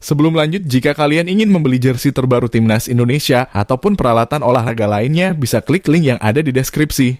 Sebelum lanjut, jika kalian ingin membeli jersey terbaru Timnas Indonesia ataupun peralatan olahraga lainnya, bisa klik link yang ada di deskripsi.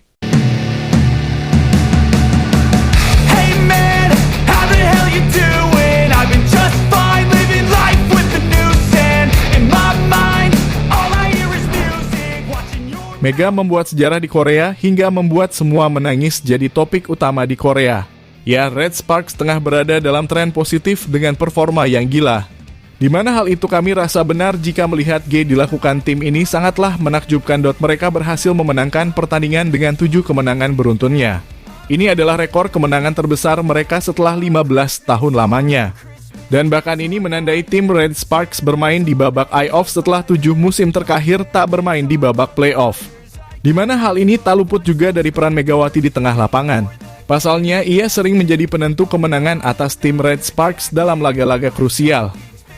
Hey man, how the hell you doing? I've been just fine living life with the news and in my mind all I hear is music. Watching your Mega membuat sejarah di Korea hingga membuat semua menangis jadi topik utama di Korea. Ya, Red Sparks tengah berada dalam tren positif dengan performa yang gila. Di mana hal itu kami rasa benar jika melihat G dilakukan tim ini sangatlah menakjubkan. Mereka berhasil memenangkan pertandingan dengan 7 kemenangan beruntunnya. Ini adalah rekor kemenangan terbesar mereka setelah 15 tahun lamanya. Dan bahkan ini menandai tim Red Sparks bermain di babak playoff setelah 7 musim terakhir tak bermain di babak playoff. Di mana hal ini tak luput juga dari peran Megawati di tengah lapangan. Pasalnya, ia sering menjadi penentu kemenangan atas tim Red Sparks dalam laga-laga krusial.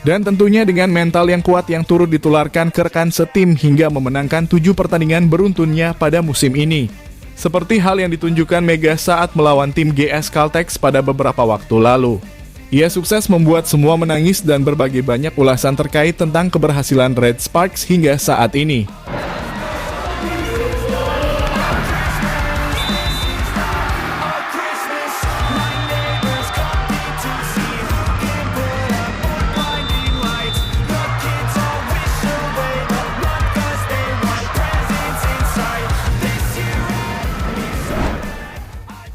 Dan tentunya dengan mental yang kuat yang turut ditularkan ke rekan setim hingga memenangkan 7 pertandingan beruntunnya pada musim ini. Seperti hal yang ditunjukkan Mega saat melawan tim GS Caltex pada beberapa waktu lalu. Ia sukses membuat semua menangis dan berbagi banyak ulasan terkait tentang keberhasilan Red Sparks hingga saat ini.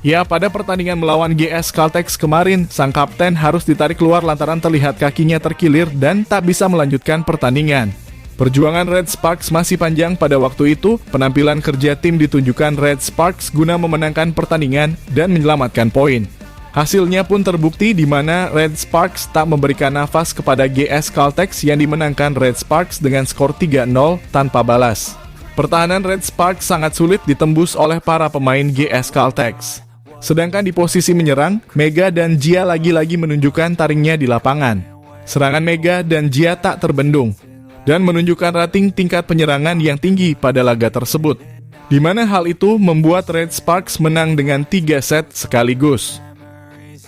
Ya, pada pertandingan melawan GS Caltex kemarin, sang kapten harus ditarik keluar lantaran terlihat kakinya terkilir dan tak bisa melanjutkan pertandingan. Perjuangan Red Sparks masih panjang pada waktu itu. Penampilan kerja tim ditunjukkan Red Sparks guna memenangkan pertandingan dan menyelamatkan poin. Hasilnya pun terbukti di mana Red Sparks tak memberikan nafas kepada GS Caltex yang dimenangkan Red Sparks dengan skor 3-0 tanpa balas. Pertahanan Red Sparks sangat sulit ditembus oleh para pemain GS Caltex. Sedangkan di posisi menyerang, Mega dan Jia lagi-lagi menunjukkan taringnya di lapangan. Serangan Mega dan Jia tak terbendung, dan menunjukkan rating tingkat penyerangan yang tinggi pada laga tersebut. Di mana hal itu membuat Red Sparks menang dengan 3 set sekaligus.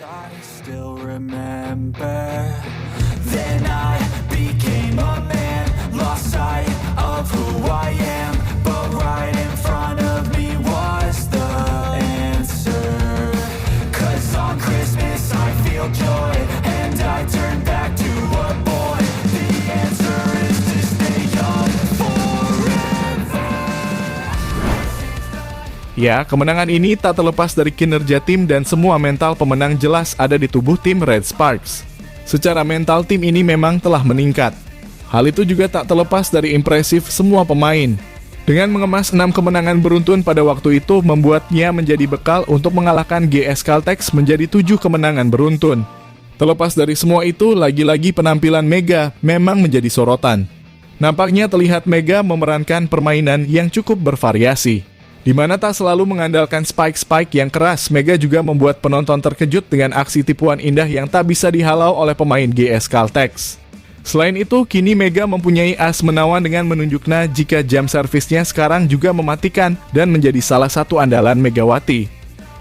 I still remember. Then I became a man, lost sight of who I am, but right in front of me was the answer. 'Cause on Christmas I feel joy, and I turn back to a boy. The answer is to stay young forever. Ya, kemenangan ini tak terlepas dari kinerja tim dan semua mental pemenang jelas ada di tubuh tim Red Sparks. Secara mental tim ini memang telah meningkat. Hal itu juga tak terlepas dari impresif semua pemain. Dengan mengemas 6 kemenangan beruntun pada waktu itu membuatnya menjadi bekal untuk mengalahkan GS Caltex menjadi 7 kemenangan beruntun. Terlepas dari semua itu, lagi-lagi penampilan Mega memang menjadi sorotan. Nampaknya terlihat Mega memerankan permainan yang cukup bervariasi. Di mana tak selalu mengandalkan spike-spike yang keras, Mega juga membuat penonton terkejut dengan aksi tipuan indah yang tak bisa dihalau oleh pemain GS Caltex. Selain itu, kini Mega mempunyai as menawan dengan menunjukkan jika jam servisnya sekarang juga mematikan dan menjadi salah satu andalan Megawati.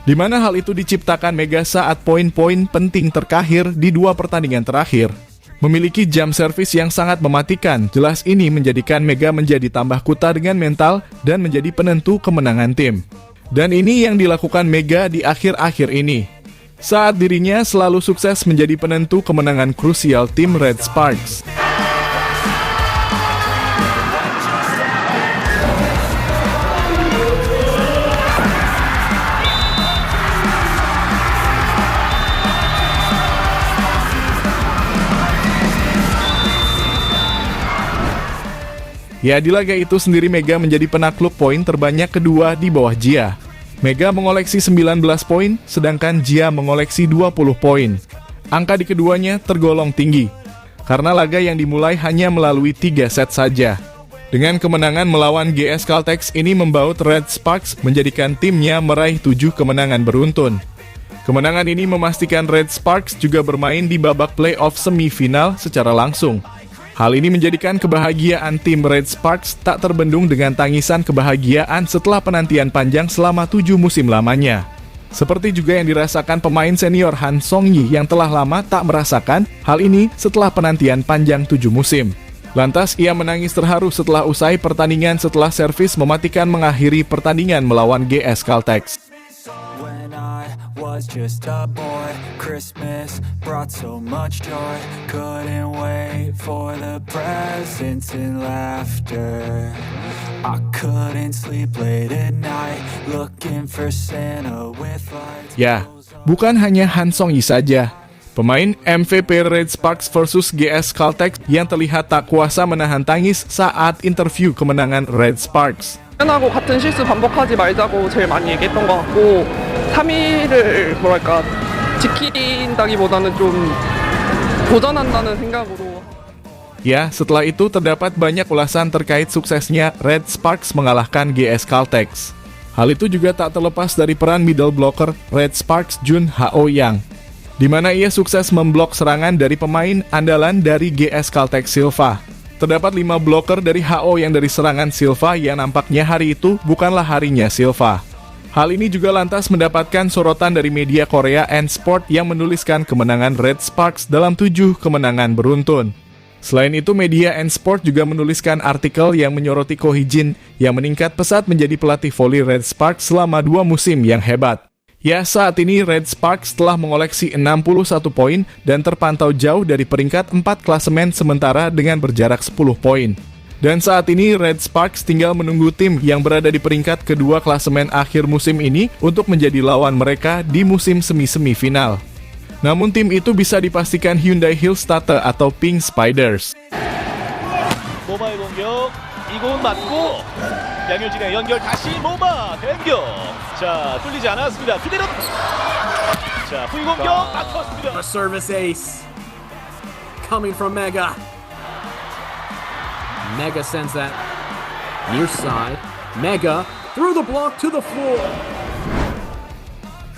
Di mana hal itu diciptakan Mega saat poin-poin penting terakhir di 2 pertandingan terakhir. Memiliki jam servis yang sangat mematikan, jelas ini menjadikan Mega menjadi tambah kuta dengan mental dan menjadi penentu kemenangan tim. Dan ini yang dilakukan Mega di akhir-akhir ini, saat dirinya selalu sukses menjadi penentu kemenangan krusial tim Red Sparks. Ya, di laga itu sendiri Mega menjadi penakluk poin terbanyak kedua di bawah Jia. Mega mengoleksi 19 poin, sedangkan Jia mengoleksi 20 poin. Angka di keduanya tergolong tinggi, karena laga yang dimulai hanya melalui 3 set saja. Dengan kemenangan melawan GS Caltex ini membaut Red Sparks menjadikan timnya meraih 7 kemenangan beruntun. Kemenangan ini memastikan Red Sparks juga bermain di babak playoff semifinal secara langsung. Hal ini menjadikan kebahagiaan tim Red Sparks tak terbendung dengan tangisan kebahagiaan setelah penantian panjang selama 7 musim lamanya. Seperti juga yang dirasakan pemain senior Han Song-yi yang telah lama tak merasakan hal ini setelah penantian panjang 7 musim. Lantas ia menangis terharu setelah usai pertandingan setelah servis mematikan mengakhiri pertandingan melawan GS Caltex. When I was just a boy, Christmas brought so much joy. Couldn't wait for the presents and laughter. I couldn't sleep late at night, looking for Santa with lights. Ya, bukan hanya Han Song-yi saja. Pemain MVP Red Sparks versus GS Caltex yang terlihat tak kuasa menahan tangis saat interview kemenangan Red Sparks. 하고 같은 실수 반복하지 말자고 제일 많이 얘기했던 것 같고 3위를 지킨다기보다는 좀 도전한다는 생각으로. Ya, setelah itu terdapat banyak ulasan terkait suksesnya Red Sparks mengalahkan GS Caltex. Hal itu juga tak terlepas dari peran middle blocker Red Sparks Jun Hao Yang, di mana ia sukses memblok serangan dari pemain andalan dari GS Caltex Silva. Terdapat 5 bloker dari HO yang dari serangan Silva yang nampaknya hari itu bukanlah harinya Silva. Hal ini juga lantas mendapatkan sorotan dari media Korea N-Sport yang menuliskan kemenangan Red Sparks dalam 7 kemenangan beruntun. Selain itu, media N-Sport juga menuliskan artikel yang menyoroti Ko Hee-jin yang meningkat pesat menjadi pelatih voli Red Sparks selama 2 musim yang hebat. Ya, saat ini Red Sparks telah mengoleksi 61 poin dan terpantau jauh dari peringkat 4 klasemen sementara dengan berjarak 10 poin. Dan saat ini Red Sparks tinggal menunggu tim yang berada di peringkat kedua klasemen akhir musim ini untuk menjadi lawan mereka di musim semi-semifinal. Namun tim itu bisa dipastikan Hyundai Hillstatter atau Pink Spiders. 모마의 공격, 이공 맞고 양효진의 연결 다시 모마 대격. 자, 뚫리지 않았습니다. 그대로. 자, 후위 공격 막혔습니다. A service ace coming from Mega. Mega sends that near side. Mega through the block to the floor.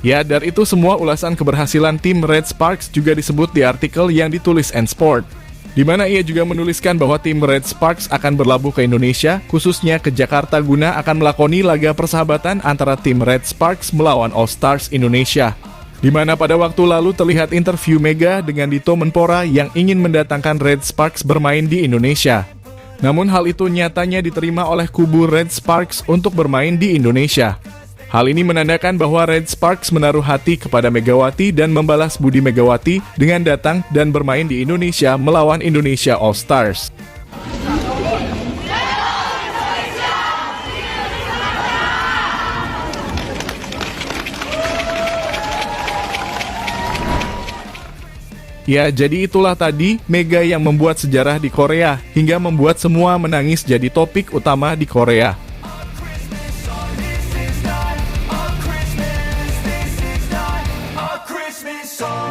Ya, dari itu semua ulasan keberhasilan tim Red Sparks juga disebut di artikel yang ditulis N-Sport, di mana ia juga menuliskan bahwa tim Red Sparks akan berlabuh ke Indonesia, khususnya ke Jakarta guna akan melakoni laga persahabatan antara tim Red Sparks melawan All Stars Indonesia, di mana pada waktu lalu terlihat interview Mega dengan Dito Menpora yang ingin mendatangkan Red Sparks bermain di Indonesia. Namun hal itu nyatanya diterima oleh kubu Red Sparks untuk bermain di Indonesia. Hal ini menandakan bahwa Red Sparks menaruh hati kepada Megawati dan membalas budi Megawati dengan datang dan bermain di Indonesia melawan Indonesia All Stars. Ya, jadi itulah tadi Mega yang membuat sejarah di Korea hingga membuat semua menangis jadi topik utama di Korea.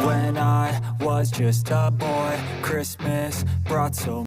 When I was just a boy, Christmas brought so